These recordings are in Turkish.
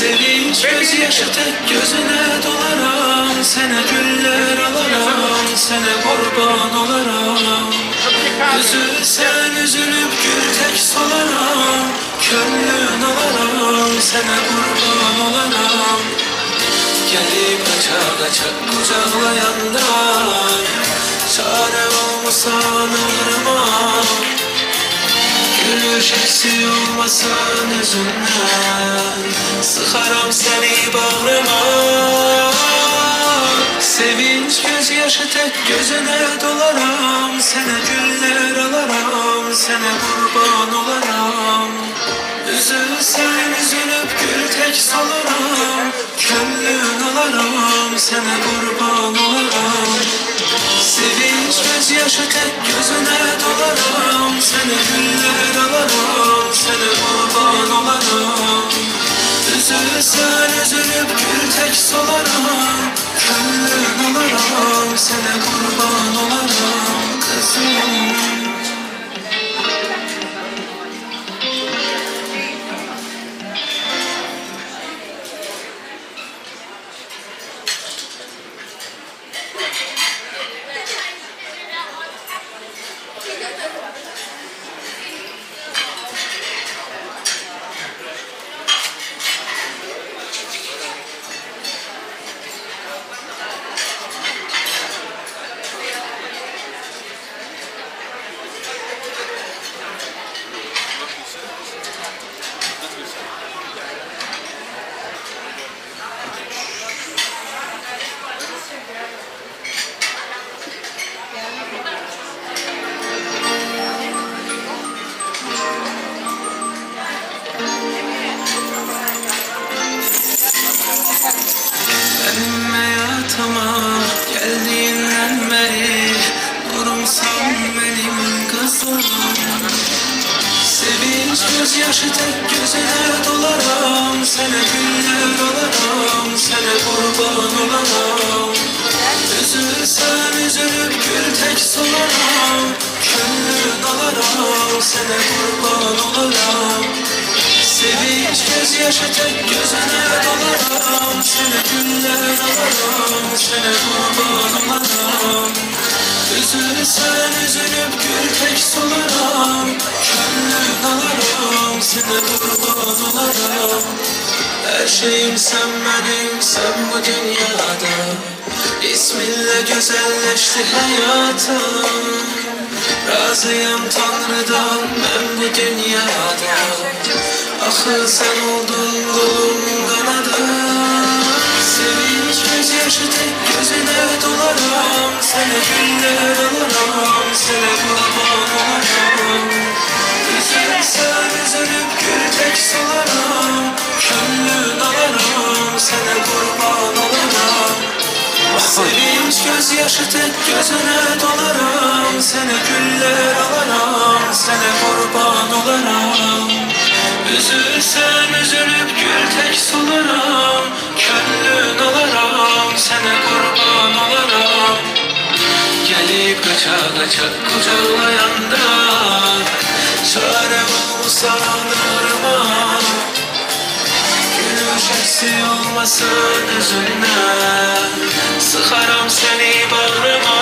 Sevinç gözyaşı tek gözüne dolaram. Sene güller alaram, sene kurban olaram. Üzülsen üzülüp gül tek solaram. Könlün alaram, sene kurban olaram. Gelip kaça kaça kucaklayandan çare olmasan ağrıma. Gülüş eksiği olmasın yüzünden sıkarım seni bağrıma. Sevinç gözyaşı tek gözüne dolaram. Sene güller alaram, sene kurban olaram. Üzülsen üzülüp gül tek solaram. Könlün alaram, sene kurban olaram. Sevinç gözyaşı tek gözüne dolaram. Sene güller alaram, sene kurban olaram. Üzülsen üzülüp gül tek solaram. Könlün alaram, sene kurban olaram kızım. Benim hayatıma geldiğinden beri nurumsan benim kızım. Sevinç gözyaşı tek gözüne dolaram. Sene güller alaram, sene kurban olaram. Üzülsen üzülüp gül tek solaram. Könlün alaram, sene kurban olaram. Sevinç gözyaşı tek gözüne dolaram. Sene güller alaram, sene kurban olaram. Üzülsen üzülüp gül tek solaram. Könlün alaram, sene kurban olaram. Her şeyim sen benim, sen bu dünyada. İsminle güzelleşti hayatım. Razıyım Tanrı'dan ben bu dünyada. Ahı sen oldun kolum kanadım. Sevinç gözyaşı tek gözüne dolaram. Sene güller alaram, sene kurban olaram. Üzülsen üzülüp gül tek solaram. Könlün alaram, sene kurban olaram. Sevinç gözyaşı tek gözüne dolaram. Sene güller alaram, sene kurban olaram. Üzülsen üzülüp gül tek solaram. Könlün alaram, sene kurban olaram. Gelip kaça kaça kucaklayanda çare olsa ağrıma. Gülüş eksiği olmasın yüzünden sıkarım seni bağrıma.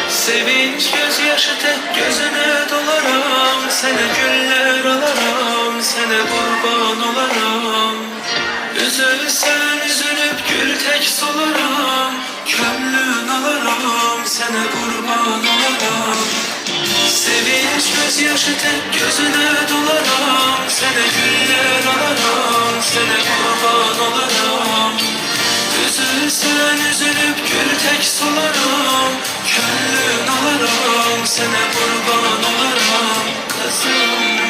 Sevinç gözyaşı tek gözüne dolaram. Sene güller alaram, sene kurban olaram. Üzülsen üzülüp gül tek solaram. Könlün alaram, sene kurban olaram. Sevinç gözyaşı tek gözüne dolaram. Sene güller alaram, sene kurban olaram. Üzülsen üzülüp gül tek solaram. Könlün alaram, sene kurban olaram kızım.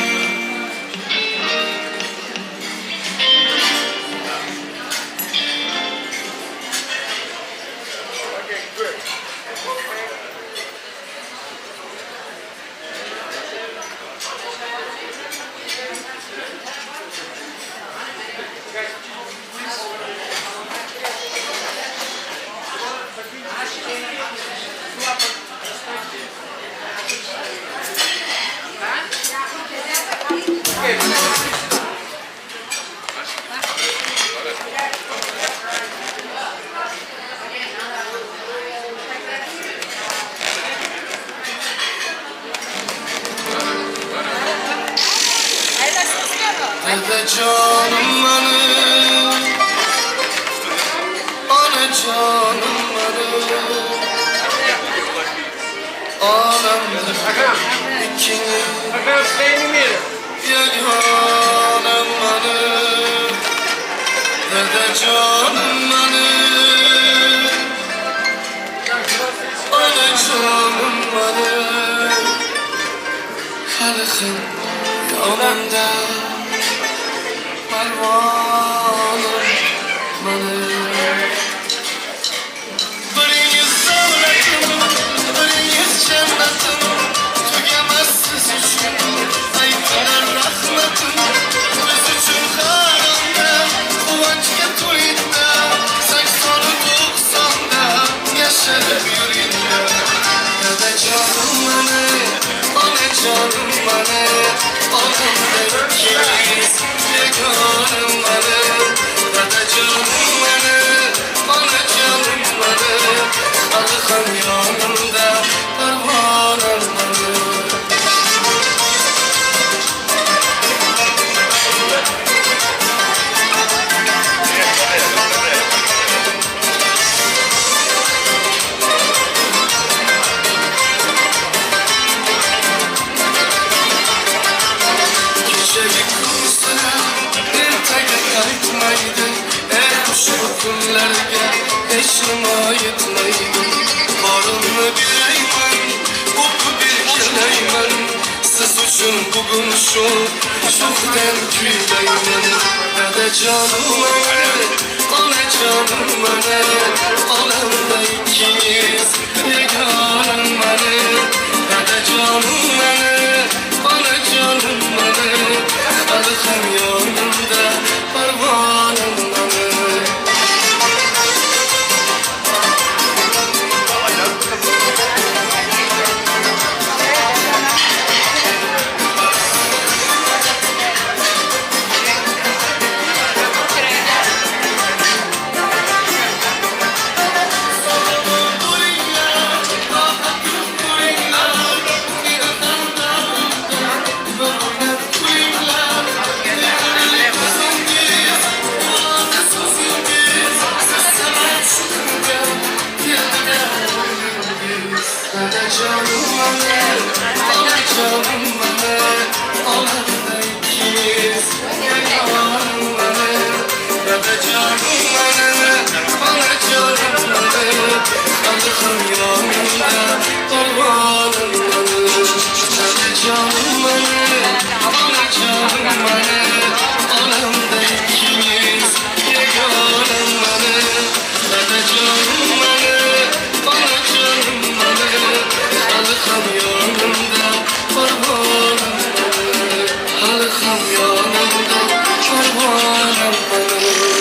Dede canım benim, ana canım benim. Alemde ikiniz yeganem benim. Dede canım benim, ana canım benim. Halkın yanımda pervanım benim. Biriniz devletim, biriniz cennetim. Tügemezsiz üçün ayıplar rahmetim. Biz üçün haramda, kıvanç getirinde. 80-90'da yaşarıp yüreğinde. Dede canım benim, ana canım benim. Ağlamda ikimiz yeganem benim. Dede canım benim, ana canım benim. Halkın yanımda pervanem benim. Gecelik kumsuna ertege kayıtmaydı. Şu günlerge eşime yetmeydi. Varımı bileymen, koku bir keleymen. Siz üçün bugün şokden küyleymen. Dede canım benim, ana canım benim. Alemde ikiniz yeganem benim. Dede canım benim, ana canım benim. Halkım yanımda pervanem benim. Dede canım benim, ana canım benim. Alemde ikiniz yeganem benim. Dede canım benim, ana canım benim. Halkın yanımda pervanem benim. Dede canım benim, ana canım benim. Alemde ikiniz yeganem benim. Dede canım benim, ana canım benim. Halkım yanımda pervanem benim. Halkım yanımda pervanem benim.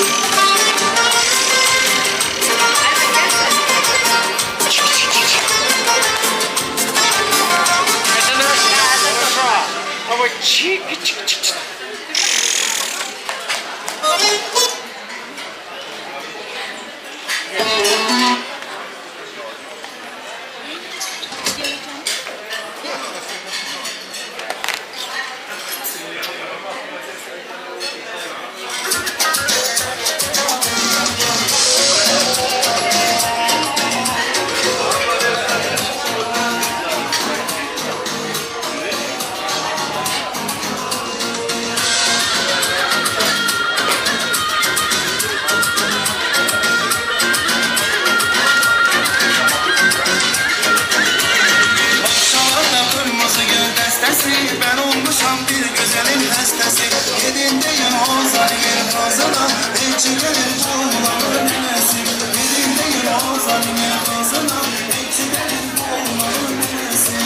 Ben olmuşam bir güzelin hastası. Yedindeyim o zalimin kazana, elçilerin oğulları nesi. Yedindeyim o zalimin kazana, elçilerin oğulları nesi.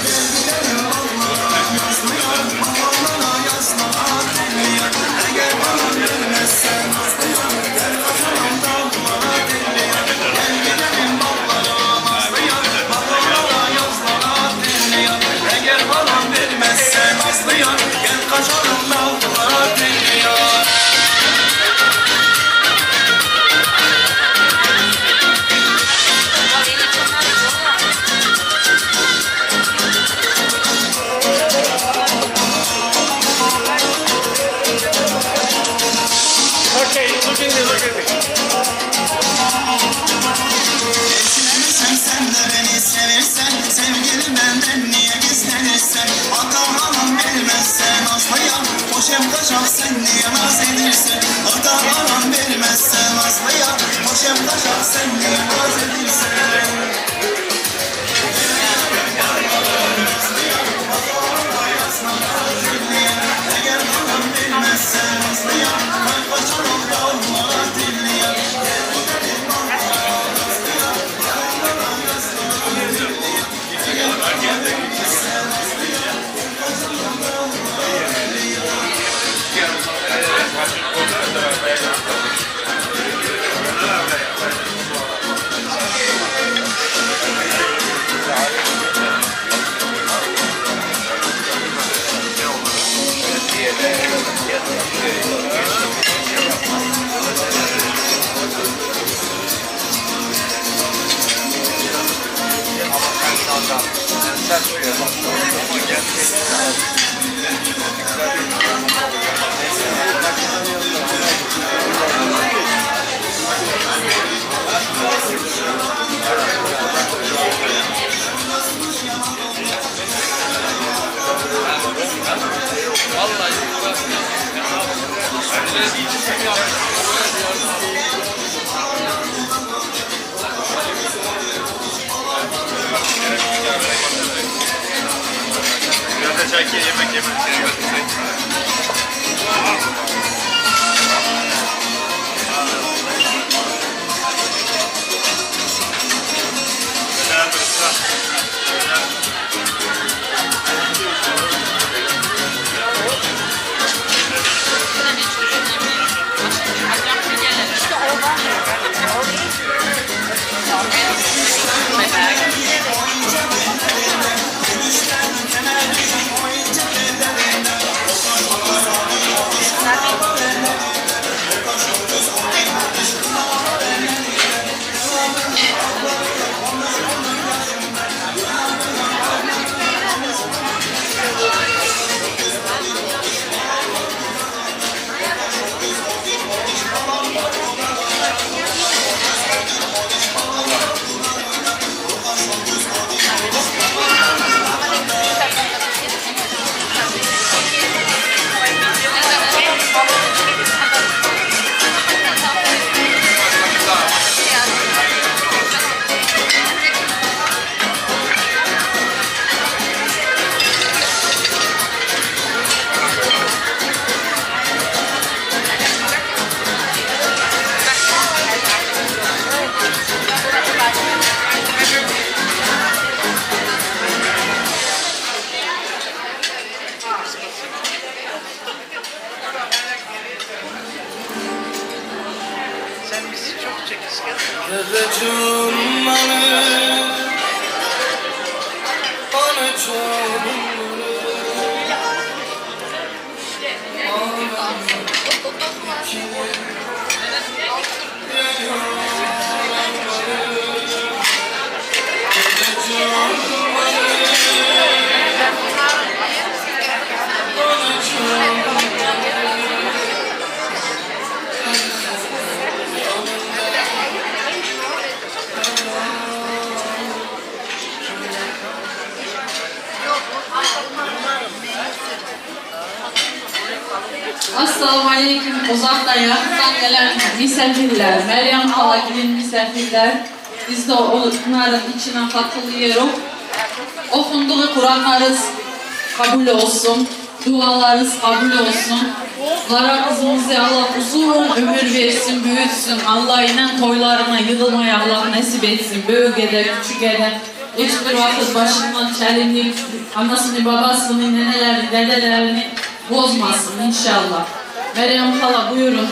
Geldilerim Allah'a yazmıyor, Allah'a yazmaya demiyor. Eğer bana vermezsen yazmıyor, gel bakalım dağlara demiyor. Geldilerim Allah'a yazmıyor, Allah'a yazmaya demiyor. Eğer bana vermezsen yazmıyor, gel kaçalım dağlara demiyor. Hoşem kaçak sen niye naz edirsen, ata anam vermezsen Nazlıya. Hoşem kaçak sen niye naz edirsen. Eğer anam vermezsen Nazlıya, ben kaçarım dalma dilliye. Biraz da çay yemek yemek. Yaracağım bana, anacağım Assalamu aleyküm. Uzaktan yakından gelen misafirler, Meryem Halakil'in misafirler. Biz de onların içine katılıyoruz. Okunduğu Kur'anlarınız kabul olsun, dualarınız kabul olsun. Lara kızımızı Allah uzun ömür versin, büyütsün. Allah ile toylarına yığılmaya Allah nasip etsin. Büyük eder, küçük eder. Hiçbir vakit başından çelinlik, anasını, babasını, nenelerini, dedelerini bozmasın inşallah. Meryem hala buyurun.